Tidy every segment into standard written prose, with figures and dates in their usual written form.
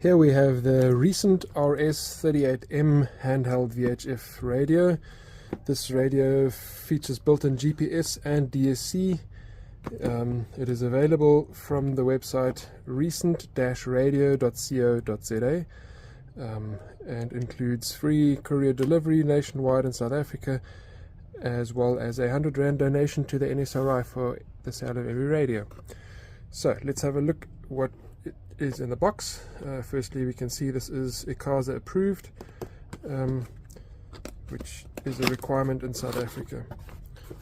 Here we have the recent RS-38M handheld VHF radio. This radio features built-in GPS and DSC. It is available from the website recent-radio.co.za and includes free courier delivery nationwide in South Africa, as well as a R100 donation to the NSRI for the sale of every radio. So let's have a look what it is in the box. Firstly, we can see this is ICASA approved, which is a requirement in South Africa.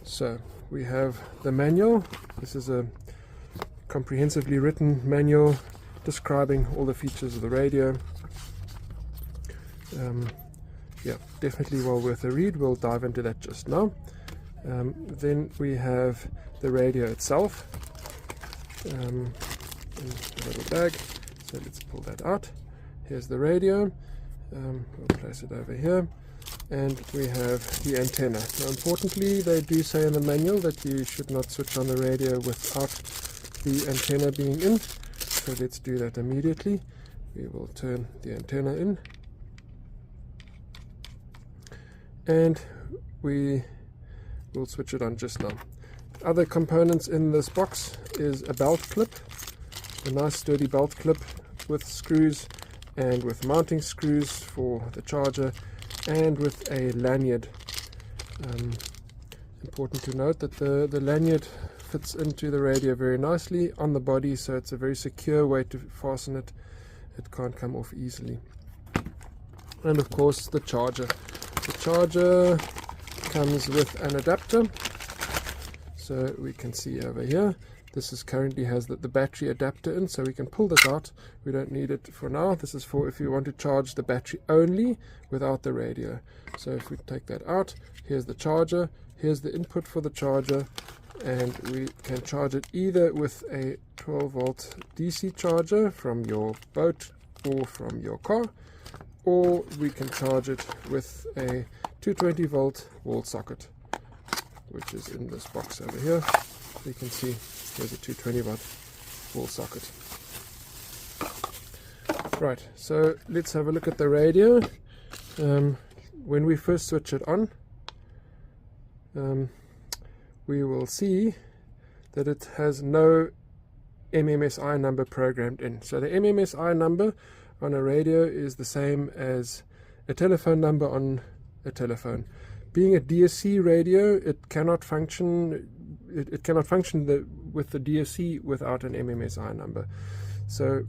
So we have the manual. This is a comprehensively written manual describing all the features of the radio. Yeah, definitely well worth a read. We'll dive into that just now. Then we have the radio itself in a little bag. So let's pull that out. Here's the radio. We'll place it over here. And we have the antenna. Now, importantly, they do say in the manual that you should not switch on the radio without the antenna being in. So let's do that immediately. We will turn the antenna in. And we will switch it on just now. Other components in this box is a belt clip, a nice sturdy belt clip with screws and with mounting screws for the charger, and with a lanyard. Important to note that the lanyard fits into the radio very nicely on the body, so it's a very secure way to fasten it. It can't come off easily. And of course the charger. The charger comes with an adapter, so we can see over here this is currently has the battery adapter in, so we can pull this out. We don't need it for now. This is for if you want to charge the battery only without the radio. So if we take that out, here's the charger, here's the input for the charger, and we can charge it either with a 12-volt DC charger from your boat or from your car, or we can charge it with a 220-volt wall socket, which is in this box over here. You can see there's a 220-watt wall socket. Right, so let's have a look at the radio. When we first switch it on, we will see that it has no MMSI number programmed in. So the MMSI number on a radio is the same as a telephone number on a telephone. Being a DSC radio, it cannot function. It cannot function with the DSC without an MMSI number. So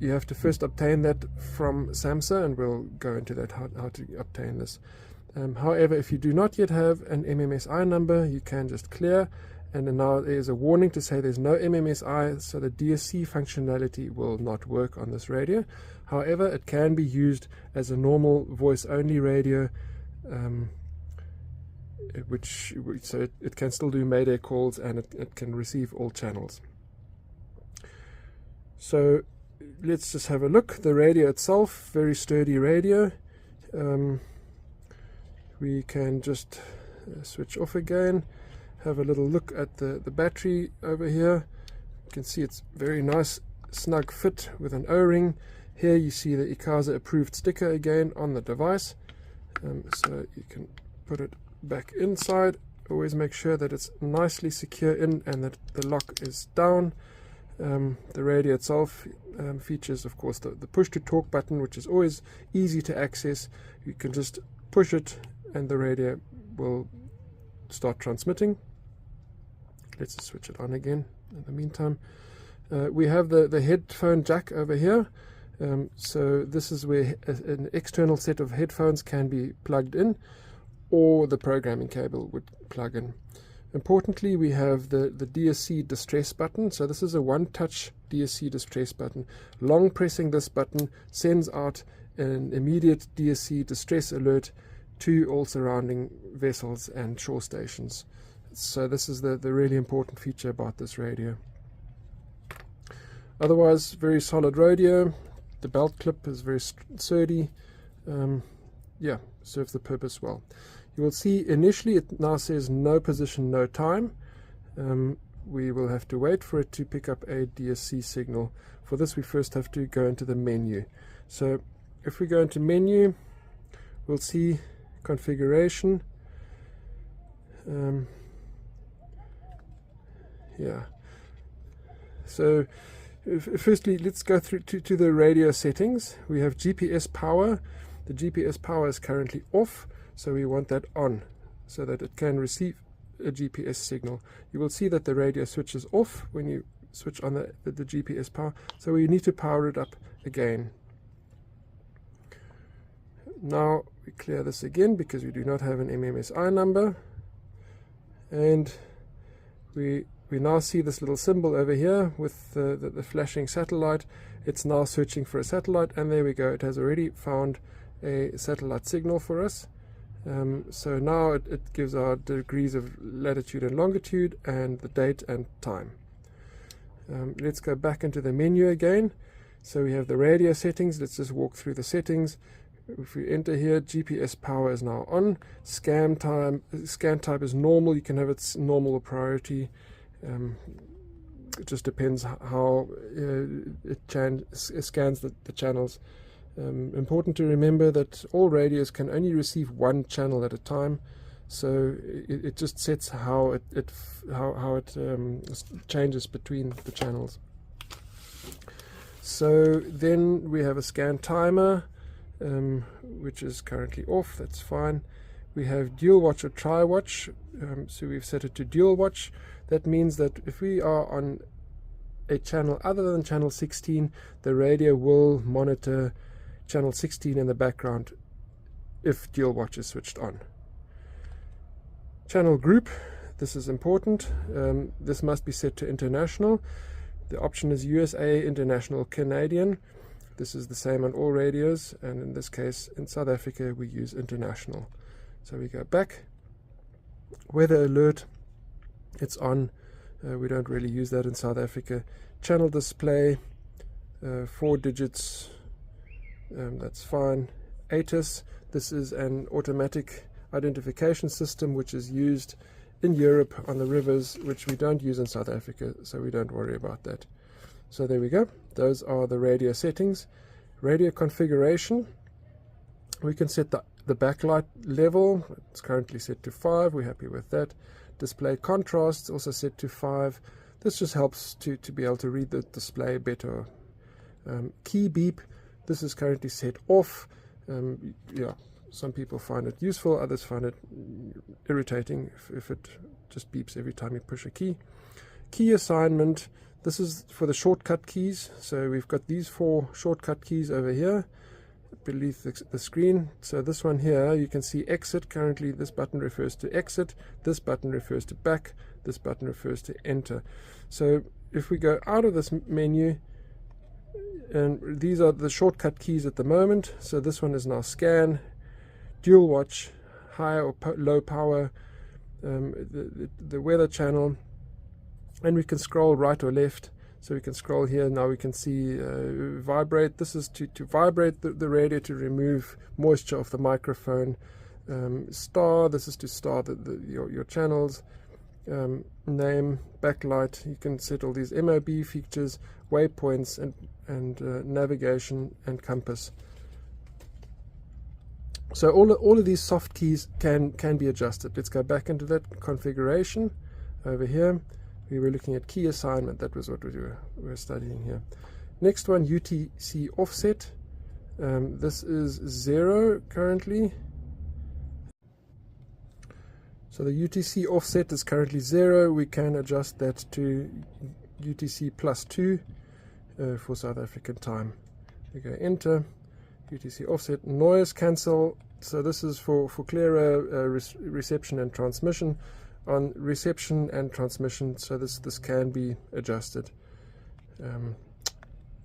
you have to first obtain that from SAMHSA, and we'll go into that how to obtain this. However, if you do not yet have an MMSI number, you can just clear, and then now there's a warning to say there's no MMSI, so the DSC functionality will not work on this radio. However, it can be used as a normal voice-only radio, so it can still do Mayday calls, and it can receive all channels. So let's just have a look. The radio itself, very sturdy radio. We can just switch off again, have a little look at the battery over here. You can see it's very nice snug fit with an O-ring. Here you see the ICASA approved sticker again on the device, so you can put it back inside. Always make sure that it's nicely secure in and that the lock is down. The radio itself features, of course, the push to talk button, which is always easy to access. You can just push it and the radio will start transmitting. Let's switch it on again in the meantime. We have the headphone jack over here. So this is where an external set of headphones can be plugged in, or the programming cable would plug in. Importantly, we have the DSC distress button. So this is a one-touch DSC distress button. Long pressing this button sends out an immediate DSC distress alert to all surrounding vessels and shore stations. So this is the really important feature about this radio. Otherwise, very solid radio. The belt clip is very sturdy. Yeah, serves the purpose well. You will see initially it now says no position, no time. we will have to wait for it to pick up a DSC signal. For this, we first have to go into the menu. So if we go into menu, we'll see configuration. Yeah. So firstly, let's go through to the radio settings. We have GPS power. The GPS power is currently off, so we want that on so that it can receive a GPS signal. You will see that the radio switch is off when you switch on the GPS power, so we need to power it up again. Now we clear this again because we do not have an MMSI number, and we now see this little symbol over here with the flashing satellite. It's now searching for a satellite, and there we go, it has already found a satellite signal for us. So now it gives our degrees of latitude and longitude and the date and time. Let's go back into the menu again. So we have the radio settings. Let's just walk through the settings. If we enter here, GPS power is now on. Scan type is normal. You can have its normal or priority. It just depends how it scans the channels. Important to remember that all radios can only receive one channel at a time, so it just sets how it changes between the channels. So then we have a scan timer, which is currently off. That's fine. We have dual watch or tri watch, so we've set it to dual watch. That means that if we are on a channel other than channel 16, the radio will monitor channel 16 in the background if dual watch is switched on. Channel group, this is important. This must be set to international. The option is USA, international, Canadian. This is the same on all radios, and in this case in South Africa we use international. So we go back. Weather alert, it's on. We don't really use that in South Africa. Channel display, 4 digits. That's fine. ATIS, this is an automatic identification system which is used in Europe on the rivers, which we don't use in South Africa, so we don't worry about that. So there we go. Those are the radio settings. Radio configuration, we can set the backlight level. It's currently set to 5. We're happy with that. Display contrast also set to 5. This just helps to be able to read the display better. Key beep, this is currently set off. Yeah, some people find it useful, others find it irritating if it just beeps every time you push a key. Key assignment, this is for the shortcut keys. So we've got these 4 shortcut keys over here beneath the screen. So this one here, you can see exit. Currently this button refers to exit, this button refers to back, this button refers to enter. So if we go out of this menu, and these are the shortcut keys at the moment. So this one is now scan, dual watch, high or low power, the weather channel, and we can scroll right or left. So we can scroll here. Now we can see vibrate. This is to vibrate the radio to remove moisture off the microphone. Star, this is to star your channels. Name, backlight, you can set all these MOB features, waypoints, and navigation and compass. So all of these soft keys can be adjusted. Let's go back into that configuration. Over here we were looking at key assignment. That was what we were studying here. Next one, UTC offset. This is 0 currently. So the UTC offset is currently 0. We can adjust that to UTC +2 for South African time. We go enter, UTC offset, noise cancel. So this is for clearer reception and transmission. On reception and transmission, so this can be adjusted.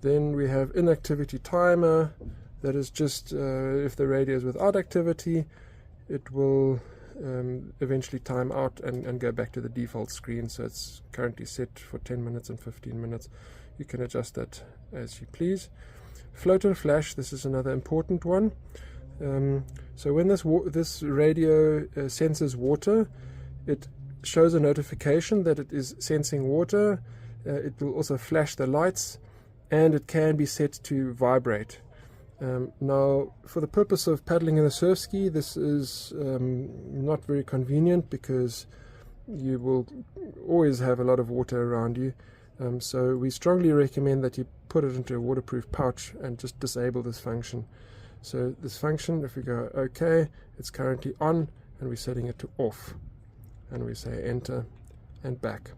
Then we have inactivity timer. That is just if the radio is without activity, it will eventually time out and go back to the default screen. So it's currently set for 10 minutes and 15 minutes. You can adjust that as you please. Float and flash, this is another important one. So when this radio senses water, it shows a notification that it is sensing water. It will also flash the lights, and it can be set to vibrate. Now, for the purpose of paddling in a surf ski, this is not very convenient because you will always have a lot of water around you. So we strongly recommend that you put it into a waterproof pouch and just disable this function. So this function, if we go OK, it's currently on, and we're setting it to off. And we say enter and back.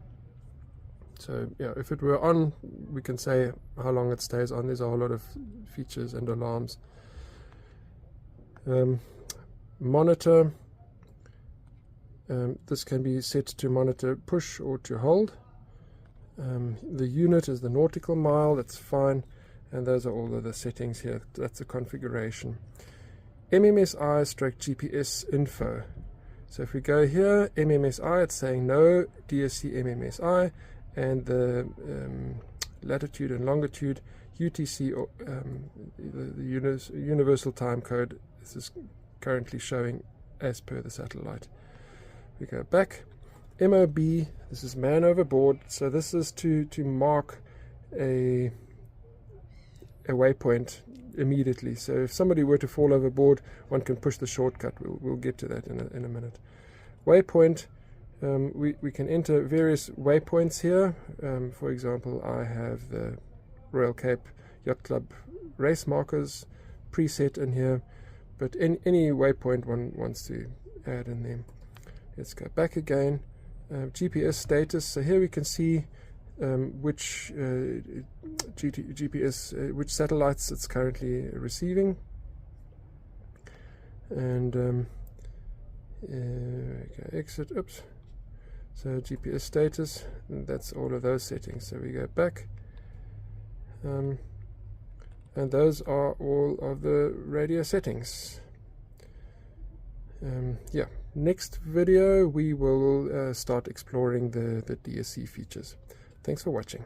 So yeah, if it were on, we can say how long it stays on. There's a whole lot of features and alarms. Monitor. This can be set to monitor push or to hold. The unit is the nautical mile, that's fine. And those are all of the settings here. That's the configuration. MMSI/GPS info. So if we go here, MMSI, it's saying no, DSC MMSI, and the latitude and longitude, UTC, or the universal time code, this is currently showing as per the satellite. We go back. MOB, this is man overboard, so this is to mark a waypoint immediately. So if somebody were to fall overboard, one can push the shortcut. We'll get to that in a minute. Waypoint, we can enter various waypoints here. For example, I have the Royal Cape Yacht Club race markers preset in here, but any waypoint one wants to add in there. Let's go back again. GPS status. So here we can see which GPS, which satellites it's currently receiving, and okay, exit. Oops. So GPS status. And that's all of those settings. So we go back, and those are all of the radio settings. Yeah. Next video we will start exploring the DSC features. Thanks for watching.